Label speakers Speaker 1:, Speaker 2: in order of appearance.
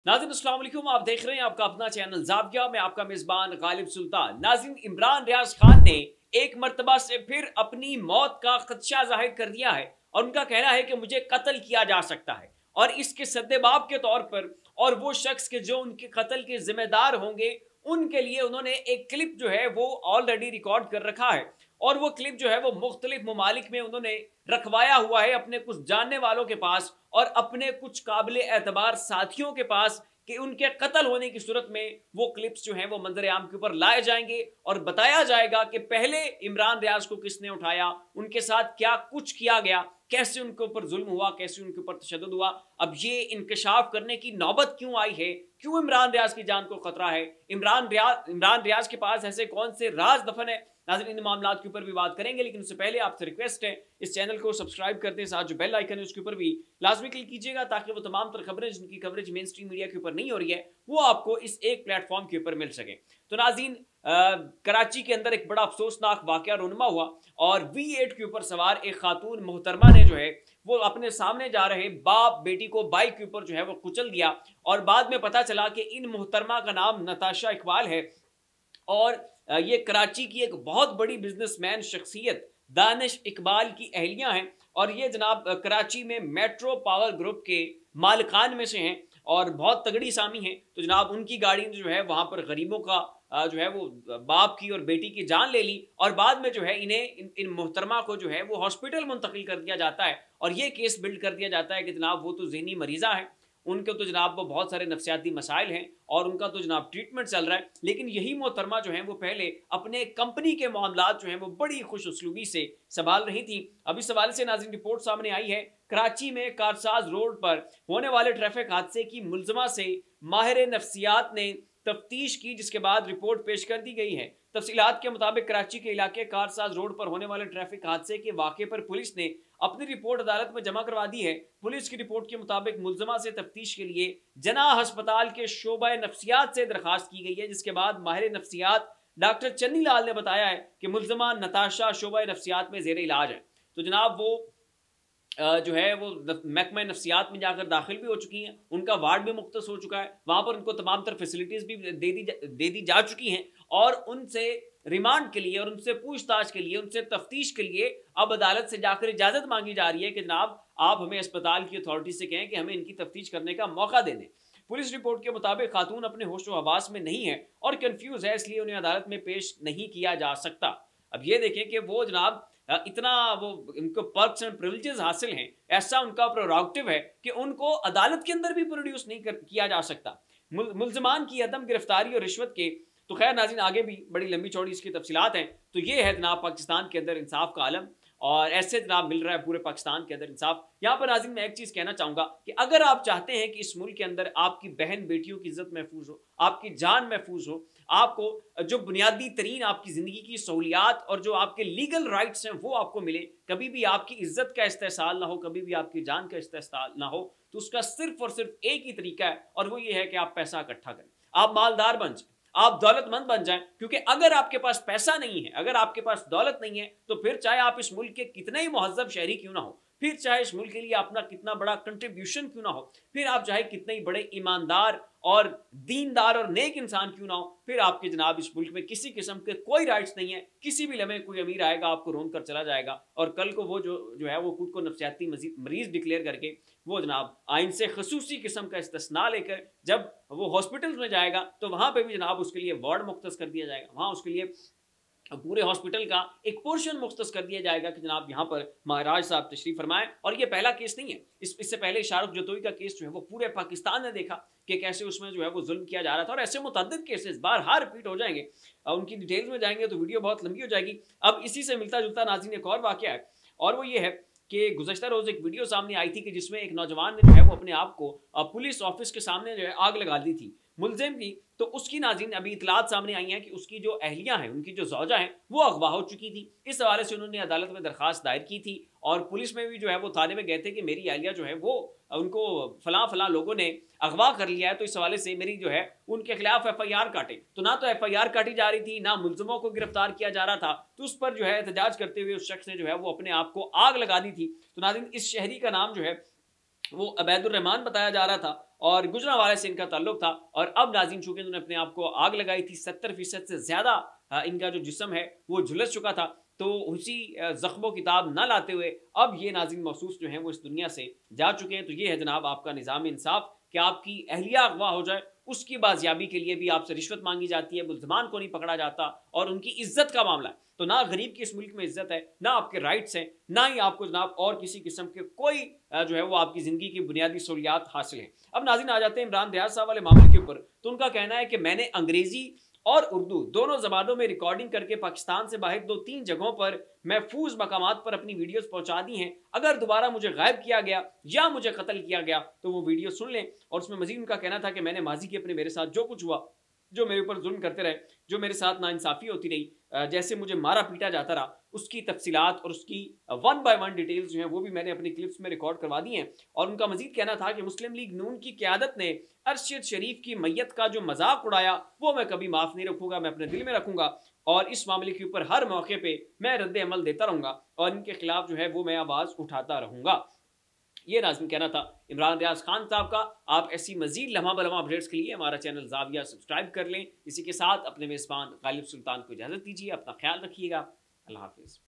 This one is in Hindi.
Speaker 1: नाज़रीन अस्सलाम वालेकुम, आप देख रहे हैं आपका अपना चैनल ज़ाविया में आपका मेज़बान गालिब सुल्तान। नाज़रीन, इमरान रियाज खान ने एक मर्तबा से फिर अपनी मौत का खदशा जाहिर कर दिया है और उनका कहना है कि मुझे कत्ल किया जा सकता है और इसके सद्देबाब के तौर पर और वो शख्स के जो उनके कत्ल के जिम्मेदार होंगे उनके लिए उन्होंने एक क्लिप जो है वो ऑलरेडी रिकॉर्ड कर रखा है और वो क्लिप जो है वो मुख्तलिफ ममालिक में उन्होंने रखवाया हुआ है अपने कुछ जानने वालों के पास और अपने कुछ काबिल एतबार साथियों के पास कि उनके कत्ल होने की सूरत में वो क्लिप्स जो हैं वो मंजर आम के ऊपर लाए जाएंगे और बताया जाएगा कि पहले इमरान रियाज को किसने उठाया, उनके साथ क्या कुछ किया गया, कैसे उनके ऊपर जुल्म हुआ, कैसे उनके ऊपर तशद्दुद हुआ। अब ये इंकशाफ करने की नौबत क्यों आई है, क्यों इमरान रियाज की जान को खतरा है, इमरान रियाज के पास ऐसे कौन से राज दफन है। नाज़रीन, इन मामलों के ऊपर भी बात करेंगे, लेकिन उससे पहले आपसे रिक्वेस्ट है इस चैनल को सब्सक्राइब करते हैं, साथ जो बेल आइकन है उसके ऊपर भी लाजमी क्लिक कीजिएगा ताकि वो तमाम तर खबरें जिनकी कवरेज मेन स्ट्रीम मीडिया के ऊपर नहीं हो रही है वो आपको इस एक प्लेटफॉर्म के ऊपर मिल सके। तो नाज़रीन, कराची के अंदर एक बड़ा अफसोसनाक वाकया रोनमा हुआ और V8 के ऊपर सवार एक खातून मोहतरमा ने जो है वो अपने सामने जा रहे बाप बेटी को बाइक के ऊपर जो है वो कुचल दिया और बाद में पता चला कि इन मोहतरमा का नाम नताशा इकबाल है और ये कराची की एक बहुत बड़ी बिजनेसमैन शख्सियत दानिश इकबाल की अहलियां हैं और ये जनाब कराची में मेट्रो पावर ग्रुप के मालिकान में से हैं और बहुत तगड़ी सामी हैं। तो जनाब उनकी गाड़ी जो है वहां पर गरीबों का जो है वो बाप की और बेटी की जान ले ली और बाद में जो है इन्हें इन मोहतरमा को जो है वो हॉस्पिटल मुंतकिल कर दिया जाता है और ये केस बिल्ड कर दिया जाता है कि जनाब वो तो ज़हनी मरीज़ा है, उनके तो जनाब वो बहुत सारे नफ्सियाती मसाइल हैं और उनका तो जनाब ट्रीटमेंट चल रहा है। लेकिन यही मोहतरमा जो है वो पहले अपने कंपनी के मामलात जो हैं वो बड़ी खुश उसलूबी से संभाल रही थी। अब इस हवाले से नाज़रीन रिपोर्ट सामने आई है, कराची में कारसाज रोड पर होने वाले ट्रैफिक हादसे की मुलजमा से माहिर नफ्सियात ने तफ्तीश की, जिसके बाद रिपोर्ट पेश कर दी गई है। तफसीलात के मुताबिक कराची के इलाके कारसाज रोड पर होने वाले ट्रैफिक हादसे के वाक़े पर पुलिस ने अपनी रिपोर्ट अदालत में जमा करवा दी है। पुलिस की रिपोर्ट के मुताबिक मुलजमा से तफ्तीश के लिए जना अस्पताल के शोबा नफ्सियात से दरखास्त की गई है, जिसके बाद माहिर नफ्सियात डॉक्टर चन्नी लाल ने बताया है कि मुलजमा नताशा शोबा नफ्सियात में जेर इलाज है। तो जनाब वो जो है वो महकमा नफ्सियात में जाकर दाखिल भी हो चुकी हैं, उनका वार्ड भी मुख्तस हो चुका है, वहाँ पर उनको तमाम तर फैसिलिटीज़ भी दे दी जा चुकी हैं और उनसे रिमांड के लिए और उनसे पूछताछ के लिए, उनसे तफ्तीश के लिए अब अदालत से जाकर इजाज़त मांगी जा रही है कि जनाब आप हमें अस्पताल की अथॉरिटी से कहें कि हमें इनकी तफ्तीश करने का मौका दे दें। पुलिस रिपोर्ट के मुताबिक खातून अपने होशो हवास में नहीं है और कन्फ्यूज़ है, इसलिए उन्हें अदालत में पेश नहीं किया जा सकता। अब ये देखें कि वो जनाब इतना वो उनको पर्क्स एंड प्रिविलेजेस हासिल हैं, ऐसा उनका प्रोरोगेटिव है कि उनको अदालत के अंदर भी प्रोड्यूस नहीं किया जा सकता। मुल्ज़मान की अदम गिरफ्तारी और रिश्वत के तो खैर नाज़रीन आगे भी बड़ी लंबी चौड़ी इसकी तफसीलात हैं। तो ये है जनाब पाकिस्तान के अंदर इंसाफ का आलम और ऐसे जनाब मिल रहा है पूरे पाकिस्तान के अंदर इंसाफ। यहाँ पर नाज़रीन मैं एक चीज़ कहना चाहूँगा कि अगर आप चाहते हैं कि इस मुल्क के अंदर आपकी बहन बेटियों की इज्जत महफूज हो, आपकी जान महफूज हो, आपको जो बुनियादी तरीन आपकी ज़िंदगी की सहूलियात और जो आपके लीगल राइट्स हैं वो आपको मिले, कभी भी आपकी इज्जत का इस्तेहसाल ना हो, कभी भी आपकी जान का इस्तेहसाल ना हो, तो उसका सिर्फ और सिर्फ एक ही तरीका है और वो ये है कि आप पैसा इकट्ठा करें, आप मालदार बन जाए, आप दौलतमंद बन जाएं। क्योंकि अगर आपके पास पैसा नहीं है, अगर आपके पास दौलत नहीं है, तो फिर चाहे आप इस मुल्क के कितने ही मुहज्जब शहरी क्यों ना हो, फिर चाहे इस मुल्क के लिए अपना कितना बड़ा कंट्रीब्यूशन क्यों ना हो, फिर आप चाहे कितने ही बड़े ईमानदार और दीनदार और नेक इंसान क्यों ना हो, फिर आपके जनाब इस मुल्क में किसी किस्म के कोई राइट्स नहीं है। किसी भी लम्हे कोई अमीर आएगा आपको रोन कर चला जाएगा और कल को वो जो है वो खुद को नफ्सियाती मरीज डिक्लेयर करके वो जनाब आइन से खसूसी किस्म का इस्तिस्ना लेकर जब वो हॉस्पिटल्स में जाएगा तो वहाँ पर भी जनाब उसके लिए वार्ड मुख्तस कर दिया जाएगा, वहाँ उसके लिए पूरे हॉस्पिटल का एक पोर्शन मुख्तस कर दिया जाएगा कि जनाब यहाँ पर महाराज साहब तशरीफ फरमाएं। और ये पहला केस नहीं है, इससे पहले शाहरुख जतोई का केस जो है वो पूरे पाकिस्तान ने देखा कि कैसे उसमें जो है वो जुल्म किया जा रहा था और ऐसे मुतअद्दिद केसेस बार रिपीट हो जाएंगे। उनकी डिटेल्स में जाएंगे तो वीडियो बहुत लंबी हो जाएगी। अब इसी से मिलता जुलता नाज़रीन एक और वाक़या है और वो ये है कि गुज़श्ता रोज़ एक वीडियो सामने आई थी कि जिसमें एक नौजवान ने जो है वो अपने आप को पुलिस ऑफिस के सामने जो है आग लगा दी थी मुलजिम की। तो उसकी नाज़रीन अभी इतलात सामने आई हैं कि उसकी जो अहलियाँ हैं, उनकी जो ज़ौजा हैं, वो अगवा हो चुकी थी। इस हवाले से उन्होंने अदालत में दरख्वास्त दायर की थी और पुलिस में भी जो है वो थाने में गए थे कि मेरी अहलिया जो है वो उनको फलां लोगों ने अगवा कर लिया है, तो इस हवाले से मेरी जो है उनके खिलाफ FIR काटे। तो ना तो FIR काटी जा रही थी, ना मुलजिमों को गिरफ्तार किया जा रहा था, तो उस पर जो है एहतजाज करते हुए उस शख्स ने जो है वो अपने आप को आग लगा दी थी। तो नाज़रीन इस शहरी का नाम जो है वो अबैदुर रहमान बताया जा रहा था और गुजरांवाला से इनका ताल्लुक था। और अब नाज़रीन चूंकि इन्होंने अपने आप को आग लगाई थी, 70% से ज़्यादा इनका जो जिस्म है वो झुलस चुका था, तो उसी ज़ख्मों की ताब ना लाते हुए अब ये नाज़रीन महसूस जो हैं वो इस दुनिया से जा चुके हैं। तो ये है जनाब आपका निज़ाम इंसाफ कि आपकी अहलिया अगवा हो जाए, उसकी बाजियाबी के लिए भी आपसे रिश्वत मांगी जाती है, मुल्ज़मान को नहीं पकड़ा जाता और उनकी इज्जत का मामला है। तो ना गरीब की इस मुल्क में इज्जत है, ना आपके राइट्स हैं, ना ही आपको जनाब और किसी किस्म के कोई जो है वो आपकी ज़िंदगी की बुनियादी सहूलियात हासिल हैं। अब नाज़रीन आ जाते हैं इमरान रियाज साहब वाले मामले के ऊपर। तो उनका कहना है कि मैंने अंग्रेज़ी और उर्दू दोनों ज़बानों में रिकॉर्डिंग करके पाकिस्तान से बाहर 2-3 जगहों पर महफूज मकामात पर अपनी वीडियोस पहुंचा दी हैं। अगर दोबारा मुझे गायब किया गया या मुझे कत्ल किया गया तो वो वीडियो सुन लें। और उसमें मजीद उनका कहना था कि मैंने माजी के अपने मेरे साथ जो कुछ हुआ, जो मेरे ऊपर जुल्म करते रहे, जो मेरे साथ नाइंसाफ़ी होती रही, जैसे मुझे मारा पीटा जाता रहा, उसकी तफसीलात और उसकी 1 बाय 1 डिटेल्स जो हैं वो भी मैंने अपनी क्लिप्स में रिकॉर्ड करवा दी हैं। और उनका मजीद कहना था कि मुस्लिम लीग नून की क़यादत ने अरशद शरीफ की मैयत का जो मजाक उड़ाया वो मैं कभी माफ़ नहीं रखूँगा, मैं अपने दिल में रखूँगा और इस मामले के ऊपर हर मौके पर मैं रद्द अमल देता रहूँगा और इनके खिलाफ जो है वो मैं आवाज़ उठाता रहूँगा। ये नाज़रीन कहना था इमरान रियाज खान साहब का। आप ऐसी मजीद लम्हा बलम्हा अपडेट्स के लिए हमारा चैनल ज़ाविया सब्सक्राइब कर लें। इसी के साथ अपने मेज़बान गालिब सुल्तान को इजाज़त दीजिए। अपना ख्याल रखिएगा। अल्लाह हाफिज़।